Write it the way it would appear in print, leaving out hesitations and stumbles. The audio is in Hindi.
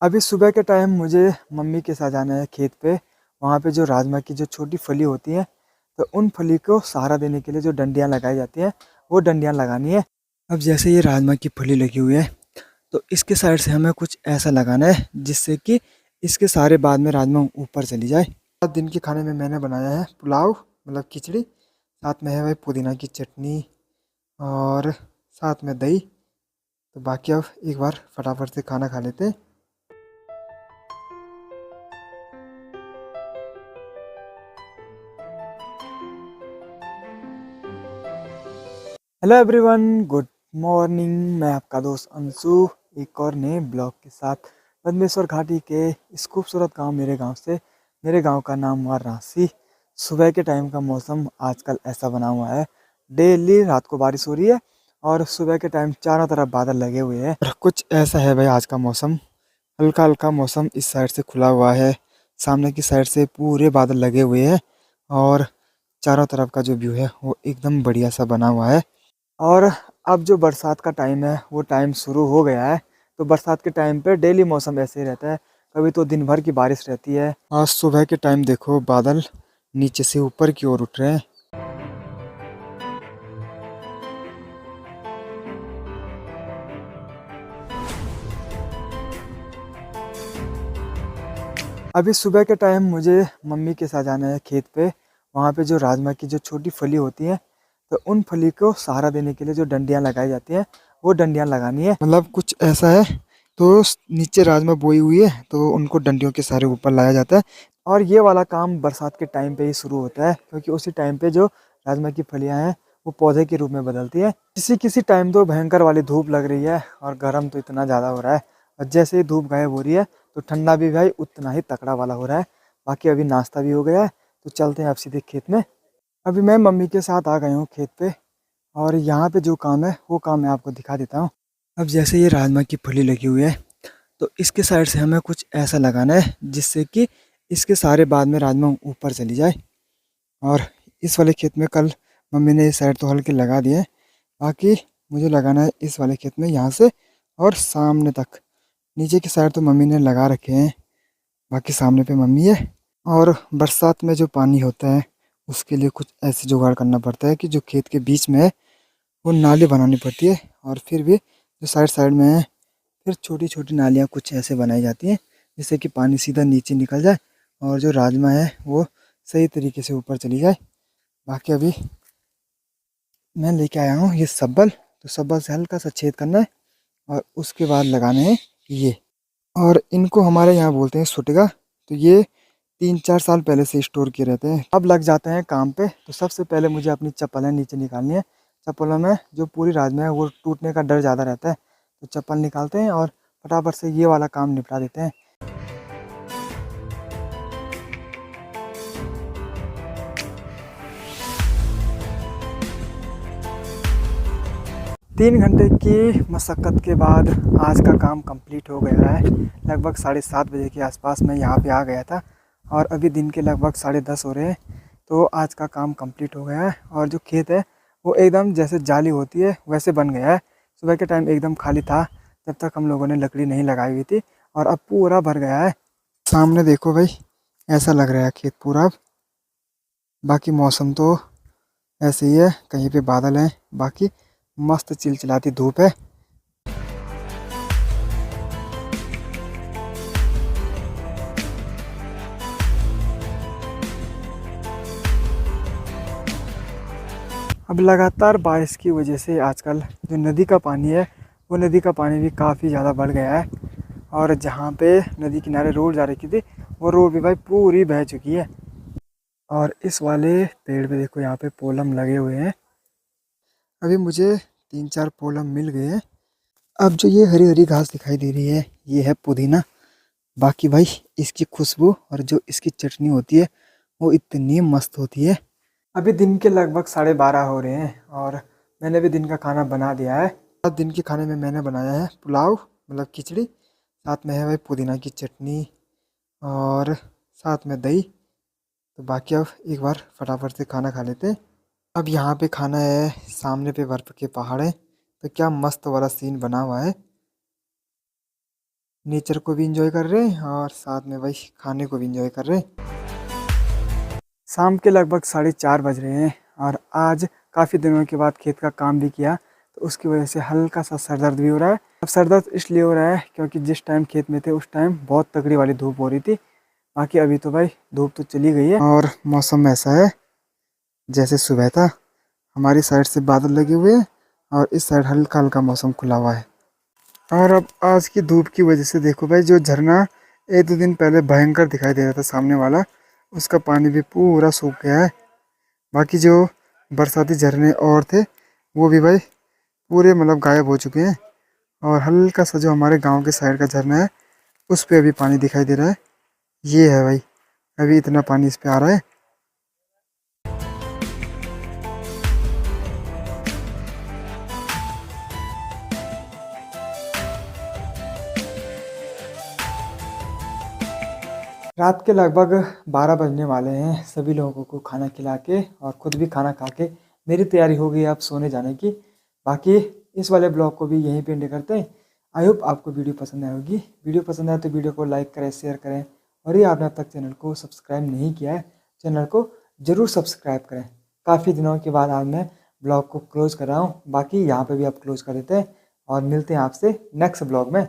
अभी सुबह के टाइम मुझे मम्मी के साथ जाना है खेत पे। वहाँ पे जो राजमा की जो छोटी फली होती है, तो उन फली को सहारा देने के लिए जो डंडियाँ लगाई जाती हैं, वो डंडियाँ लगानी है। अब जैसे ये राजमा की फली लगी हुई है, तो इसके साइड से हमें कुछ ऐसा लगाना है जिससे कि इसके सारे बाद में राजमा ऊपर चली जाए। आज दिन के खाने में मैंने बनाया है पुलाव, मतलब खिचड़ी। साथ में है भाई पुदीना की चटनी और साथ में दही। तो बाकी अब एक बार फटाफट से खाना खा लेते हैं। Hello everyone, good morning. मैं आपका दोस्त अंशु एक और नए ब्लॉग के साथ पद्मेश्वर घाटी के इस खूबसूरत गांव मेरे गांव का नाम हुआ रांसी। सुबह के टाइम का मौसम आजकल ऐसा बना हुआ है, डेली रात को बारिश हो रही है और सुबह के टाइम चारों तरफ बादल लगे हुए हैं। और कुछ ऐसा है भाई आज का मौसम, हल्का हल्का मौसम इस साइड से खुला हुआ है, सामने की साइड से पूरे बादल लगे हुए हैं और चारों तरफ का जो व्यू है वो एकदम बढ़िया सा बना हुआ है। और अब जो बरसात का टाइम है वो टाइम शुरू हो गया है। तो बरसात के टाइम पे डेली मौसम ऐसे ही रहता है, कभी तो दिन भर की बारिश रहती है। आज सुबह के टाइम देखो बादल नीचे से ऊपर की ओर उठ रहे हैं। अभी सुबह के टाइम मुझे मम्मी के साथ जाना है खेत पे। वहाँ पे जो राजमा की जो छोटी फली होती है, तो उन फली को सहारा देने के लिए जो डंडियाँ लगाई जाती हैं, वो डंडियाँ लगानी है। मतलब कुछ ऐसा है, तो नीचे राजमा बोई हुई है तो उनको डंडियों के सहारे ऊपर लाया जाता है। और ये वाला काम बरसात के टाइम पे ही शुरू होता है, क्योंकि उसी टाइम पे जो राजमा की फलियाँ हैं वो पौधे के रूप में बदलती है। किसी किसी टाइम तो भयंकर वाली धूप लग रही है और गर्म तो इतना ज़्यादा हो रहा है, और जैसे ही धूप गायब हो रही है तो ठंडा भी भाई उतना ही तकड़ा वाला हो रहा है। बाकी अभी नाश्ता भी हो गया है, तो चलते हैं अब सीधे खेत में। अभी मैं मम्मी के साथ आ गया हूँ खेत पे, और यहाँ पे जो काम है वो काम मैं आपको दिखा देता हूँ। अब जैसे ये राजमा की फली लगी हुई है, तो इसके साइड से हमें कुछ ऐसा लगाना है जिससे कि इसके सारे बाद में राजमा ऊपर चली जाए। और इस वाले खेत में कल मम्मी ने इस साइड तो हल्के लगा दिए, बाकी मुझे लगाना है इस वाले खेत में, यहाँ से और सामने तक। नीचे की साइड तो मम्मी ने लगा रखे हैं, बाकी सामने पे मम्मी है। और बरसात में जो पानी होता है उसके लिए कुछ ऐसे जुगाड़ करना पड़ता है कि जो खेत के बीच में है वो नाली बनानी पड़ती है, और फिर भी जो साइड साइड में है फिर छोटी छोटी नालियाँ कुछ ऐसे बनाई जाती हैं जिससे कि पानी सीधा नीचे निकल जाए और जो राजमा है वो सही तरीके से ऊपर चली जाए। बाकी अभी मैं लेके आया हूँ ये सब्बल, तो सब्बल से हल्का सा छेद करना है और उसके बाद लगाने हैं ये। और इनको हमारे यहाँ बोलते हैं सुटगा। तो ये 3-4 साल पहले से स्टोर किए रहते हैं। अब लग जाते हैं काम पे। तो सबसे पहले मुझे अपनी चप्पलें नीचे निकालनी है। चप्पलों में जो पूरी राजमा है वो टूटने का डर ज़्यादा रहता है, तो चप्पल निकालते हैं और फटाफट से ये वाला काम निपटा देते हैं। 3 घंटे की मशक्क़त के बाद आज का काम कंप्लीट हो गया है। लगभग 7:30 बजे के आसपास मैं यहाँ पे आ गया था, और अभी दिन के लगभग 10:30 हो रहे हैं। तो आज का काम कंप्लीट हो गया है, और जो खेत है वो एकदम जैसे जाली होती है वैसे बन गया है। सुबह के टाइम एकदम खाली था जब तक हम लोगों ने लकड़ी नहीं लगाई हुई थी, और अब पूरा भर गया है। सामने देखो भाई, ऐसा लग रहा है खेत पूरा अब। बाकी मौसम तो ऐसे ही है, कहीं पे बादल हैं, बाकी मस्त चिलचिलाती धूप है। अब लगातार बारिश की वजह से आजकल जो नदी का पानी है वो नदी का पानी भी काफ़ी ज़्यादा बढ़ गया है, और जहाँ पे नदी किनारे रोड जा रखी थी वो रोड भी भाई पूरी बह चुकी है। और इस वाले पेड़ पे देखो, यहाँ पे पोलम लगे हुए हैं। अभी मुझे 3-4 पोलम मिल गए हैं। अब जो ये हरी हरी घास दिखाई दे रही है ये है पुदीना। बाकी भाई इसकी खुशबू और जो इसकी चटनी होती है वो इतनी मस्त होती है। अभी दिन के लगभग 12:30 हो रहे हैं, और मैंने भी दिन का खाना बना दिया है। आज दिन के खाने में मैंने बनाया है पुलाव, मतलब खिचड़ी। साथ में है भाई पुदीना की चटनी और साथ में दही। तो बाकी अब एक बार फटाफट से खाना खा लेते हैं। अब यहाँ पे खाना है, सामने पे बर्फ़ के पहाड़ है, तो क्या मस्त वाला सीन बना हुआ है। नेचर को भी इंजॉय कर रहे हैं और साथ में भाई खाने को भी इंजॉय कर रहे हैं। शाम के लगभग 4:30 बज रहे हैं और आज काफ़ी दिनों के बाद खेत का काम भी किया, तो उसकी वजह से हल्का सा सर दर्द भी हो रहा है। अब सर दर्द इसलिए हो रहा है क्योंकि जिस टाइम खेत में थे उस टाइम बहुत तगड़ी वाली धूप हो रही थी। बाकी अभी तो भाई धूप तो चली गई है और मौसम ऐसा है जैसे सुबह था। हमारी साइड से बादल लगे हुए हैं और इस साइड हल्का हल्का मौसम खुला हुआ है। और अब आज की धूप की वजह से देखो भाई, जो झरना 1-2 दिन पहले भयंकर दिखाई दे रहा था सामने वाला, उसका पानी भी पूरा सूख गया है। बाकी जो बरसाती झरने और थे वो भी भाई पूरे मतलब गायब हो चुके हैं। और हल्का सा जो हमारे गांव के साइड का झरना है उस पे अभी पानी दिखाई दे रहा है। ये है भाई, अभी इतना पानी इस पे आ रहा है। रात के लगभग 12 बजने वाले हैं। सभी लोगों को खाना खिला के और खुद भी खाना खा के मेरी तैयारी हो गई है अब सोने जाने की। बाकी इस वाले ब्लॉग को भी यहीं पे एंड करते हैं। आई होप आपको वीडियो पसंद आई होगी। वीडियो पसंद आए तो वीडियो को लाइक करें, शेयर करें और ये आपने अब तक चैनल को सब्सक्राइब नहीं किया है, चैनल को ज़रूर सब्सक्राइब करें। काफ़ी दिनों के बाद आज मैं ब्लॉग को क्लोज़ कर रहा हूँ। बाकी यहाँ पर भी आप क्लोज़ कर देते हैं और मिलते हैं आपसे नेक्स्ट ब्लॉग में।